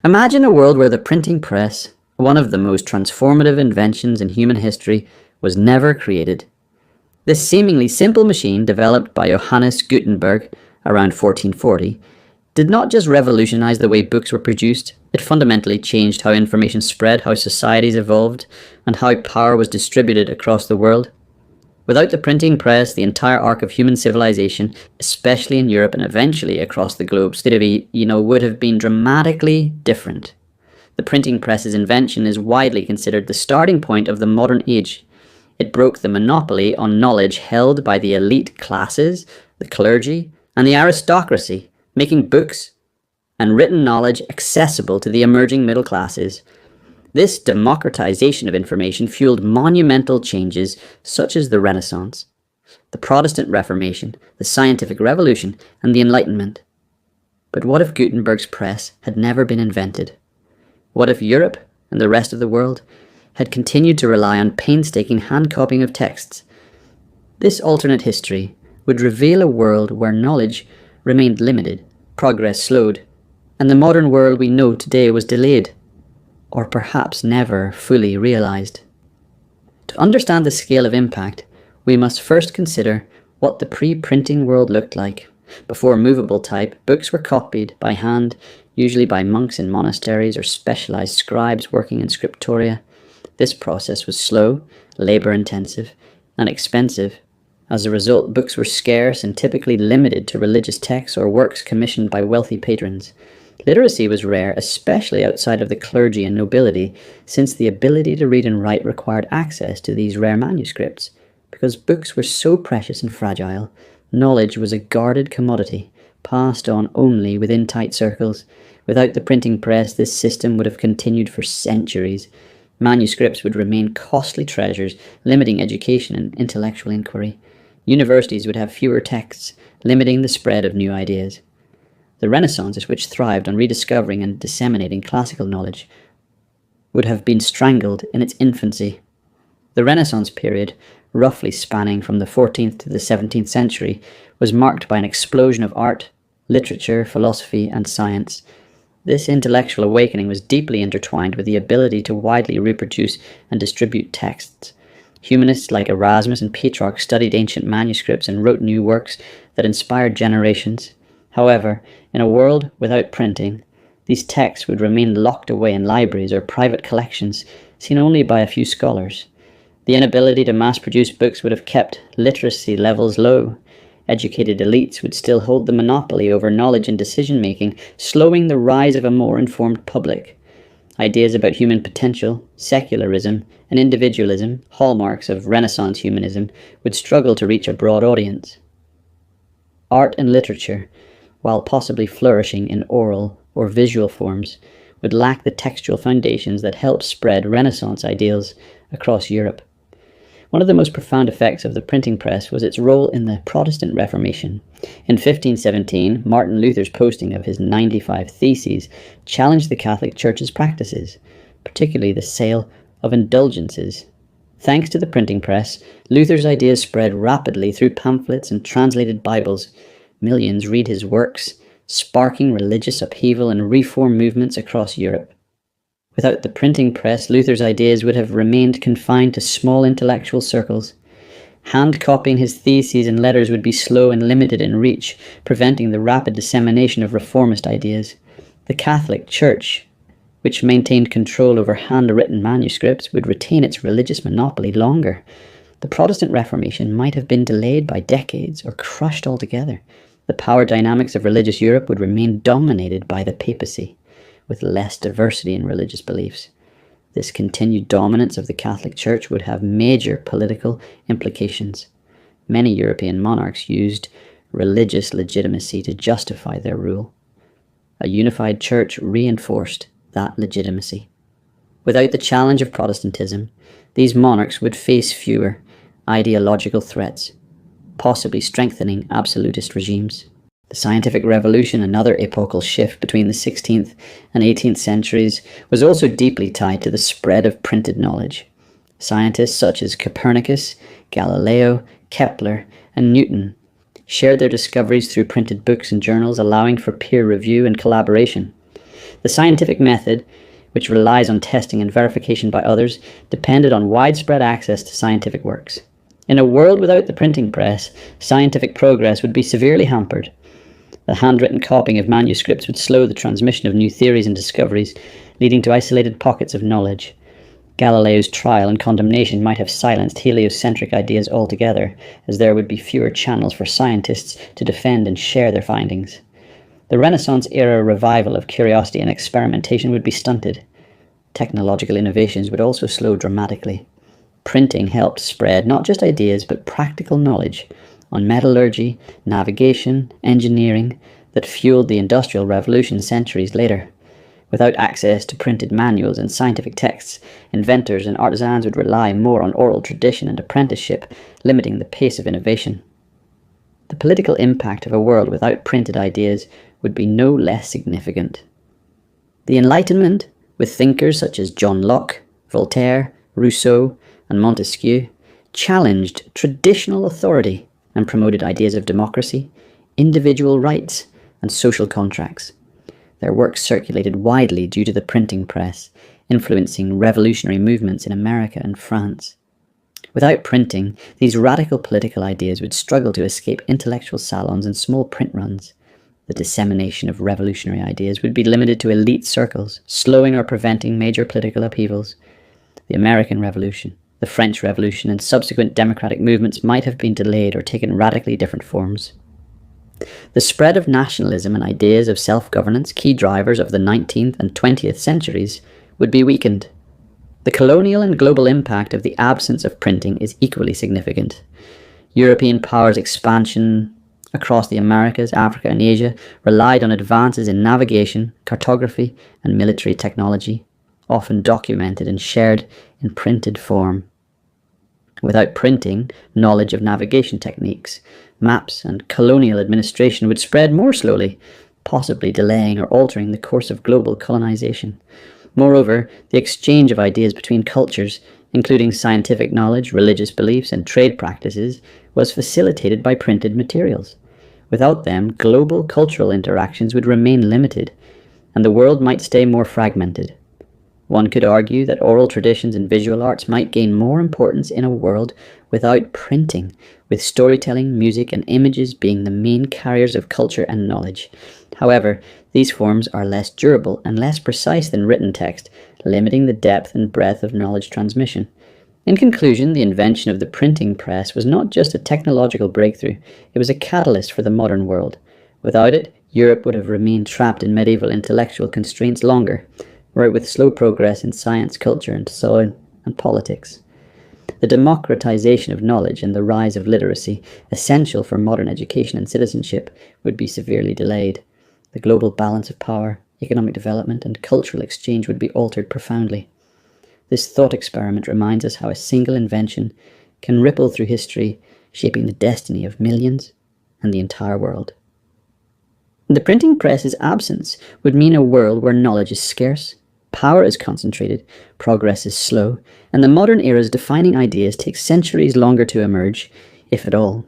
Imagine a world where the printing press, one of the most transformative inventions in human history, was never created. This seemingly simple machine, developed by Johannes Gutenberg around 1440, did not just revolutionize the way books were produced, it fundamentally changed how information spread, how societies evolved, and how power was distributed across the world. Without the printing press, the entire arc of human civilization, especially in Europe and eventually across the globe, would have been dramatically different. The printing press's invention is widely considered the starting point of the modern age. It broke the monopoly on knowledge held by the elite classes, the clergy, and the aristocracy, making books and written knowledge accessible to the emerging middle classes. This democratization of information fueled monumental changes such as the Renaissance, the Protestant Reformation, the Scientific Revolution, and the Enlightenment. But what if Gutenberg's press had never been invented? What if Europe and the rest of the world had continued to rely on painstaking hand-copying of texts? This alternate history would reveal a world where knowledge remained limited, progress slowed, and the modern world we know today was delayed, or perhaps never fully realized. To understand the scale of impact, we must first consider what the pre-printing world looked like. Before movable type, books were copied by hand, usually by monks in monasteries or specialized scribes working in scriptoria. This process was slow, labor-intensive, and expensive. As a result, books were scarce and typically limited to religious texts or works commissioned by wealthy patrons. Literacy was rare, especially outside of the clergy and nobility, since the ability to read and write required access to these rare manuscripts. Because books were so precious and fragile, knowledge was a guarded commodity, passed on only within tight circles. Without the printing press, this system would have continued for centuries. Manuscripts would remain costly treasures, limiting education and intellectual inquiry. Universities would have fewer texts, limiting the spread of new ideas. The Renaissance, which thrived on rediscovering and disseminating classical knowledge, would have been strangled in its infancy. The Renaissance period, roughly spanning from the 14th to the 17th century, was marked by an explosion of art, literature, philosophy, and science. This intellectual awakening was deeply intertwined with the ability to widely reproduce and distribute texts. Humanists like Erasmus and Petrarch studied ancient manuscripts and wrote new works that inspired generations. However, in a world without printing, these texts would remain locked away in libraries or private collections, seen only by a few scholars. The inability to mass-produce books would have kept literacy levels low. Educated elites would still hold the monopoly over knowledge and decision-making, slowing the rise of a more informed public. Ideas about human potential, secularism, and individualism, hallmarks of Renaissance humanism, would struggle to reach a broad audience. Art and literature, while possibly flourishing in oral or visual forms, would lack the textual foundations that helped spread Renaissance ideals across Europe. One of the most profound effects of the printing press was its role in the Protestant Reformation. In 1517, Martin Luther's posting of his 95 Theses challenged the Catholic Church's practices, particularly the sale of indulgences. Thanks to the printing press, Luther's ideas spread rapidly through pamphlets and translated Bibles. Millions read his works, sparking religious upheaval and reform movements across Europe. Without the printing press, Luther's ideas would have remained confined to small intellectual circles. Hand-copying his theses and letters would be slow and limited in reach, preventing the rapid dissemination of reformist ideas. The Catholic Church, which maintained control over handwritten manuscripts, would retain its religious monopoly longer. The Protestant Reformation might have been delayed by decades or crushed altogether. The power dynamics of religious Europe would remain dominated by the papacy, with less diversity in religious beliefs. This continued dominance of the Catholic Church would have major political implications. Many European monarchs used religious legitimacy to justify their rule. A unified church reinforced that legitimacy. Without the challenge of Protestantism, these monarchs would face fewer ideological threats, possibly strengthening absolutist regimes. The scientific revolution, another epochal shift between the 16th and 18th centuries, was also deeply tied to the spread of printed knowledge. Scientists such as Copernicus, Galileo, Kepler, and Newton shared their discoveries through printed books and journals, allowing for peer review and collaboration. The scientific method, which relies on testing and verification by others, depended on widespread access to scientific works. In a world without the printing press, scientific progress would be severely hampered. The handwritten copying of manuscripts would slow the transmission of new theories and discoveries, leading to isolated pockets of knowledge. Galileo's trial and condemnation might have silenced heliocentric ideas altogether, as there would be fewer channels for scientists to defend and share their findings. The Renaissance-era revival of curiosity and experimentation would be stunted. Technological innovations would also slow dramatically. Printing helped spread not just ideas but practical knowledge on metallurgy, navigation, engineering that fueled the Industrial Revolution centuries later. Without access to printed manuals and scientific texts, inventors and artisans would rely more on oral tradition and apprenticeship, limiting the pace of innovation. The political impact of a world without printed ideas would be no less significant. The Enlightenment, with thinkers such as John Locke, Voltaire, Rousseau, and Montesquieu, challenged traditional authority and promoted ideas of democracy, individual rights, and social contracts. Their works circulated widely due to the printing press, influencing revolutionary movements in America and France. Without printing, these radical political ideas would struggle to escape intellectual salons and small print runs. The dissemination of revolutionary ideas would be limited to elite circles, slowing or preventing major political upheavals. The American Revolution, the French Revolution, and subsequent democratic movements might have been delayed or taken radically different forms. The spread of nationalism and ideas of self-governance, key drivers of the 19th and 20th centuries, would be weakened. The colonial and global impact of the absence of printing is equally significant. European powers' expansion across the Americas, Africa, and Asia relied on advances in navigation, cartography, and military technology, often documented and shared in printed form. Without printing, knowledge of navigation techniques, maps, and colonial administration would spread more slowly, possibly delaying or altering the course of global colonization. Moreover, the exchange of ideas between cultures, including scientific knowledge, religious beliefs, and trade practices, was facilitated by printed materials. Without them, global cultural interactions would remain limited, and the world might stay more fragmented. One could argue that oral traditions and visual arts might gain more importance in a world without printing, with storytelling, music, and images being the main carriers of culture and knowledge. However, these forms are less durable and less precise than written text, limiting the depth and breadth of knowledge transmission. In conclusion, the invention of the printing press was not just a technological breakthrough, it was a catalyst for the modern world. Without it, Europe would have remained trapped in medieval intellectual constraints longer, with slow progress in science, culture, and soil and politics. The democratization of knowledge and the rise of literacy, essential for modern education and citizenship, would be severely delayed. The global balance of power, economic development, and cultural exchange would be altered profoundly. This thought experiment reminds us how a single invention can ripple through history, shaping the destiny of millions and the entire world. The printing press's absence would mean a world where knowledge is scarce, power is concentrated, progress is slow, and the modern era's defining ideas take centuries longer to emerge, if at all.